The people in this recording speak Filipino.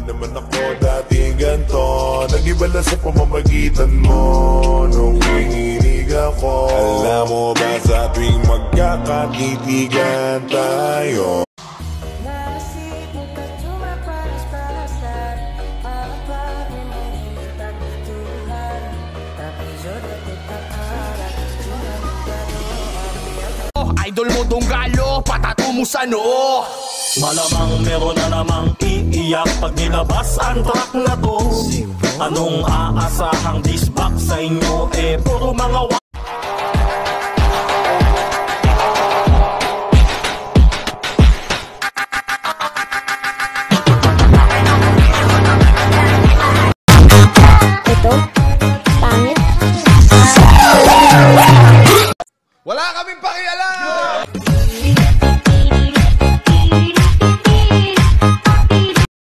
naman ako dati ganto. Nag-iba lang sa pamamagitan mo nung kinilig ako. Alam mo ba sa tuwing magkakatitigan tayo, idol mo donggalo, patato mo sa noo. Malamang meron na namang iiyak pag nilabas ang track na to. Anong aasahang disbak sa inyo? Puro mga